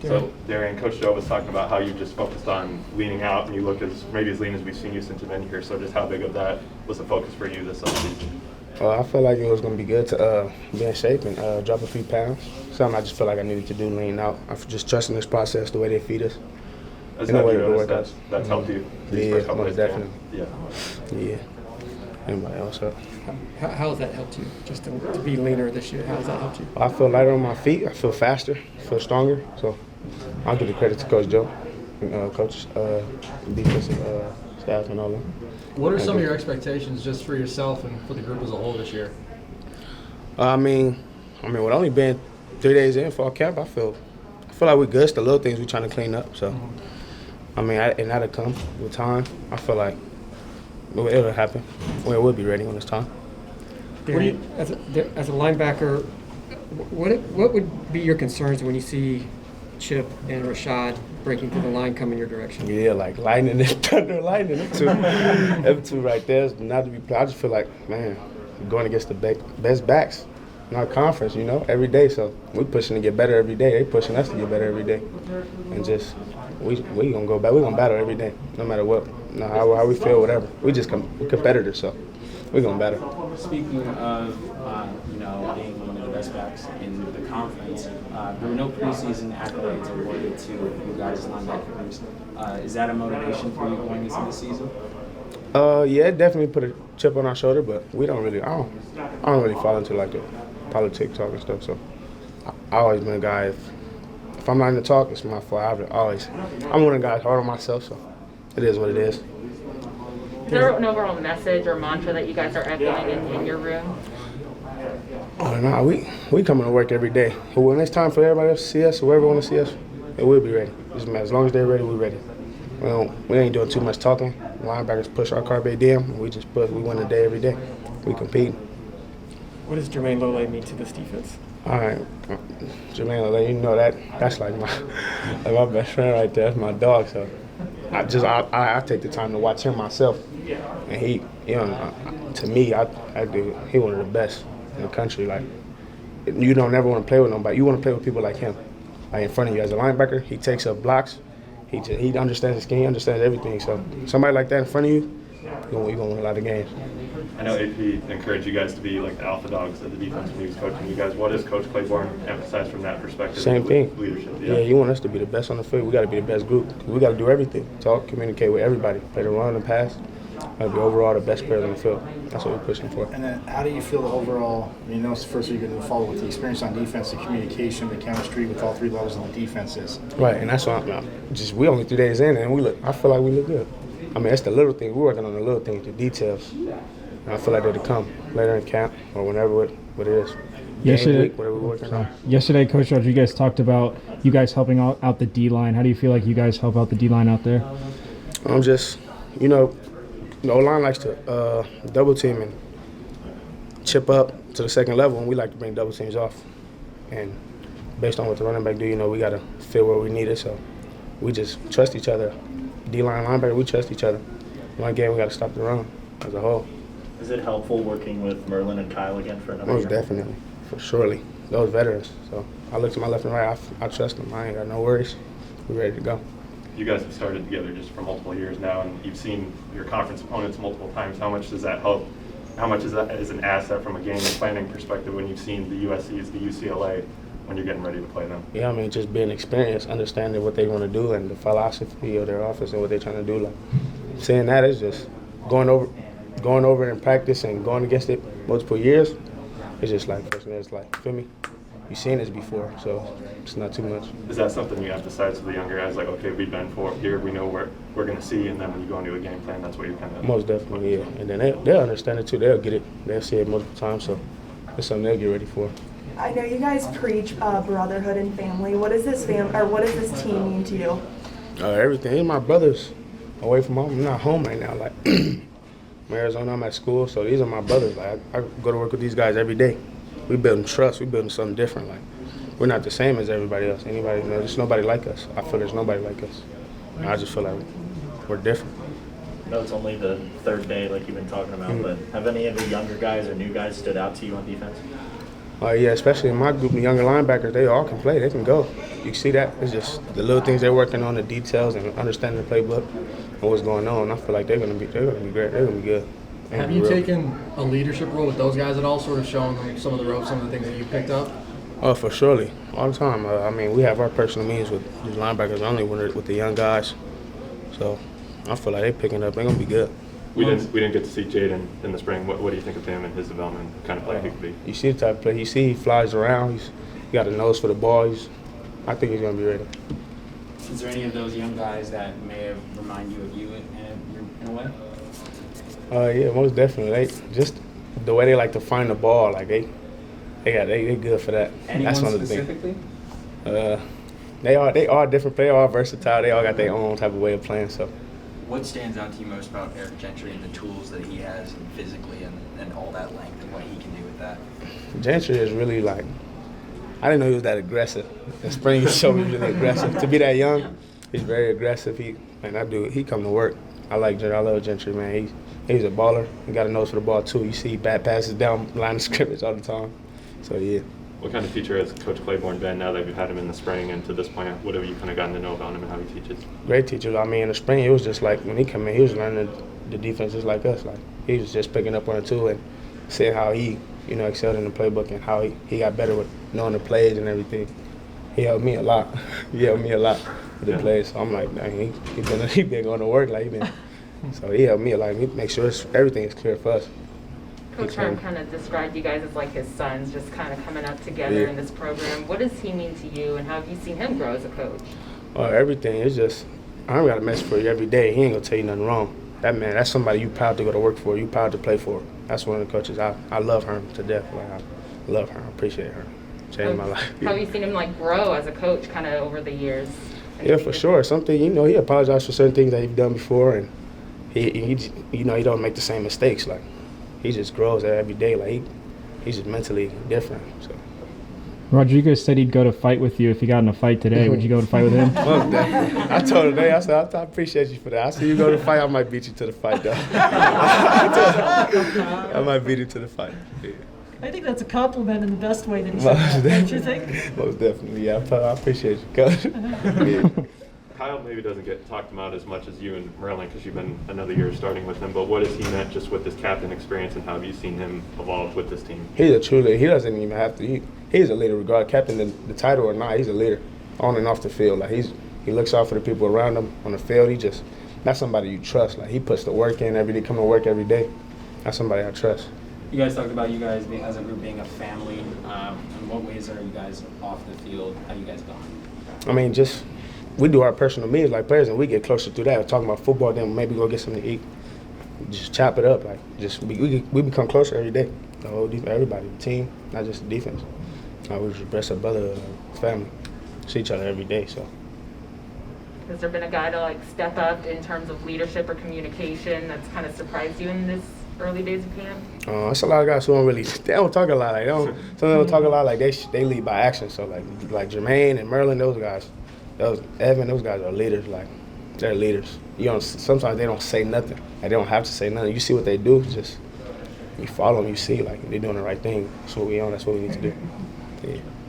So, Darien, Coach Joe was talking about how you just focused on leaning out and you look maybe as lean as we've seen you since you've been here. So just how big of that was a focus for you this offseason? I felt like it was going to be good to be in shape and drop a few pounds. Something I just felt like I needed to do, lean out. I'm just trusting this process, the way they feed us. That's helped you? Yeah, most definitely. Yeah. Anybody else up? How has that helped you, just to be leaner this year? How has that helped you? I feel lighter on my feet. I feel faster. I feel stronger. So I'll give the credit to Coach Joe and coaches, defensive staff and all that. What are some of your expectations just for yourself and for the group as a whole this year? I mean, with only being 3 days in fall camp, I feel like we're good. It's the little things we're trying to clean up. So, and that'll come with time. I feel like it'll happen. We'll be ready when it's time. Darien, as a linebacker, what would be your concerns when you see Chip and Rashad breaking through the line coming your direction? Yeah, like lightning and thunder, lightning. Them two right there is not to be. I just feel like, man, we're going against the best backs in our conference, every day. So we're pushing to get better every day. They pushing us to get better every day, and just we gonna go back. We're gonna battle every day, no matter what, how we feel, whatever. We're competitors, so we're gonna battle. Speaking of being one of the best backs in the conference, there were no preseason accolades awarded to you guys linebackers. Is that a motivation for you going into the season? Yeah, it definitely put a chip on our shoulder, but we don't really. I don't really fall into like the politics talk and stuff. So I always been a guy. If I'm not in the talk, it's my fault. I'm one of the guys hard on myself, so it is what it is. Is there an overall message or mantra that you guys are echoing in your room? Oh, no, we coming to work every day. But when it's time for everybody else to see us, whoever want to see us, we'll be ready. As long as they're ready, we're ready. We ain't doing too much talking. Linebackers push our carpe diem. We win the day every day. We compete. What does Jermaine Lole mean to this defense? All right, Jermaine Lole, that's like my best friend right there. That's my dog. So I take the time to watch him myself, and he, to me, I do. He one of the best in the country. Like, you don't ever want to play with nobody. You want to play with people like him, like in front of you as a linebacker. He takes up blocks. He understands the scheme. He understands everything. So somebody like that in front of you, you're gonna win a lot of games. I know AP encouraged you guys to be like the alpha dogs of the defense when he was coaching you guys. What does Coach Claiborne emphasize from that perspective? Same thing. Leadership. Yeah, you want us to be the best on the field. We got to be the best group. We got to do everything. Talk, communicate with everybody. Play the run and pass. Got to be overall the best players on the field. That's what we're pushing for. And then how do you feel the overall, it's the first year you're going to follow with the experience on defense, the communication, the chemistry with all three levels of the defenses? Right, and that's why we only 3 days in, and I feel like we look good. It's the little things. We're working on the little things, the details. And I feel like they're to come later in camp or whenever it is. Whatever we're working on. Yesterday, Coach Roger, you guys talked about you guys helping out the D-line. How do you feel like you guys help out the D-line out there? The O-line likes to double team and chip up to the second level, and we like to bring double teams off. And based on what the running back do, we got to fit where we need it. So we just trust each other. D-line, linebacker, we trust each other. One game, we got to stop the run as a whole. Is it helpful working with Merlin and Kyle again for another year? Most definitely, for surely. Those veterans. So I look to my left and right. I trust them. I ain't got no worries. We're ready to go. You guys have started together just for multiple years now, and you've seen your conference opponents multiple times. How much does that help? How much is that as an asset from a game and planning perspective when you've seen the USCs, the UCLA, when you're getting ready to play them? Yeah, just being experienced, understanding what they want to do and the philosophy of their offense and what they're trying to do. Like, saying that is just going over it in practice and going against it multiple years. It's just like, feel me? You've seen this before, so it's not too much. Is that something you emphasize to the younger guys? Like, okay, we've been here, we know what we're going to see, and then when you go into a game plan, that's what you're kind of... Most definitely, yeah. And then they'll understand it too. They'll get it. They'll see it multiple times, so it's something they'll get ready for. I know you guys preach brotherhood and family. What does this team mean to you? Everything. These are my brothers away from home. I'm not home right now. Like, I'm in Arizona, I'm at school, so these are my brothers. Like, I go to work with these guys every day. We building trust. We building something different. Like, we're not the same as everybody else. There's nobody like us. I feel there's nobody like us. And I just feel like we're different. I know it's only the third day, like you've been talking about, but have any of the younger guys or new guys stood out to you on defense? Yeah, especially in my group, the younger linebackers, they all can play. They can go. You can see that. It's just the little things they're working on, the details, and understanding the playbook and what's going on. I feel like they're gonna be great. They're gonna be good. Have you taken a leadership role with those guys at all, sort of showing them some of the ropes, some of the things that you picked up? Oh, for surely, all the time. I mean, we have our personal meetings with these linebackers only with the young guys. So I feel like they're picking up. They're gonna be good. We didn't get to see Jaden in the spring. What do you think of him and his development? What kind of player he could be? You see the type of play. You see he flies around. He got a nose for the ball. I think he's gonna be ready. Is there any of those young guys that may have remind you of you in a way? Yeah, most definitely. They just the way they like to find the ball. Like they good for that. Anyone That's one of the specifically? things. They are different. They are versatile. They all got their own type of way of playing. So. What stands out to you most about Eric Gentry and the tools that he has and physically and all that length and what he can do with that? Gentry is really like, I didn't know he was that aggressive. The spring he showed me really aggressive. To be that young, he's very aggressive. He come to work. I like Gentry. I love Gentry, man. He's a baller. He got a nose for the ball too. You see bad passes down line of scrimmage all the time. So yeah. What kind of teacher has Coach Claiborne been now that you've had him in the spring and to this point? What have you kind of gotten to know about him and how he teaches? Great teacher. I mean, in the spring, it was just like when he came in, he was learning the defense just like us. Like he was just picking up one or two and seeing how he, excelled in the playbook and how he got better with knowing the plays and everything. He helped me a lot. He helped me a lot with the plays. So I'm like, dang, he been going to work like he been. So he helped me a lot. He make sure everything is clear for us. Coach Herm kind of described you guys as like his sons, just kind of coming up together in this program. What does he mean to you, and how have you seen him grow as a coach? Everything. It's just, I don't got a message for you every day. He ain't gonna tell you nothing wrong. That man, that's somebody you proud to go to work for. You proud to play for. That's one of the coaches. I love Herm to death. Like I love Herm. I appreciate Herm. Changed my life. How have you seen him like grow as a coach, kind of over the years? Yeah, for sure. Something he apologized for certain things that he's done before, and he don't make the same mistakes. Like. He just grows every day. Like he's just mentally different. So. Rodriguez said he'd go to fight with you if he got in a fight today. Would you go to fight with him? Well, I told him today. I said I appreciate you for that. I said you go to fight, I might beat you to the fight though. I might beat you to the fight. Yeah. I think that's a compliment in the best way that he said that, don't you think? Most definitely, yeah. I appreciate you, Coach. Yeah. Kyle maybe doesn't get talked about as much as you and Merlin because you've been another year starting with him, but what has he meant just with his captain experience and how have you seen him evolve with this team? He's a true leader. He doesn't even have to. He's a leader regardless, captain the title or not. He's a leader on and off the field. Like he looks out for the people around him on the field. That's somebody you trust. Like he puts the work in every day, come to work every day. That's somebody I trust. You guys talked about you guys being, as a group being a family. In what ways are you guys off the field? How you guys going? I mean, we do our personal meetings like players, and we get closer through that. We're talking about football, then maybe go get something to eat. Just chop it up. Like we become closer every day. The whole defense, everybody, the team, not just the defense. We just best of brother, family. See each other every day. So. Has there been a guy to like step up in terms of leadership or communication that's kind of surprised you in this early days of camp? It's a lot of guys who they don't talk a lot. Like some of them don't talk a lot. Like they lead by action. So like Jermaine and Merlin, those guys. Evan, those guys are leaders. Like they're leaders. Sometimes they don't say nothing. Like they don't have to say nothing. You see what they do, just you follow them. You see like they're doing the right thing. That's what we need to do. Yeah.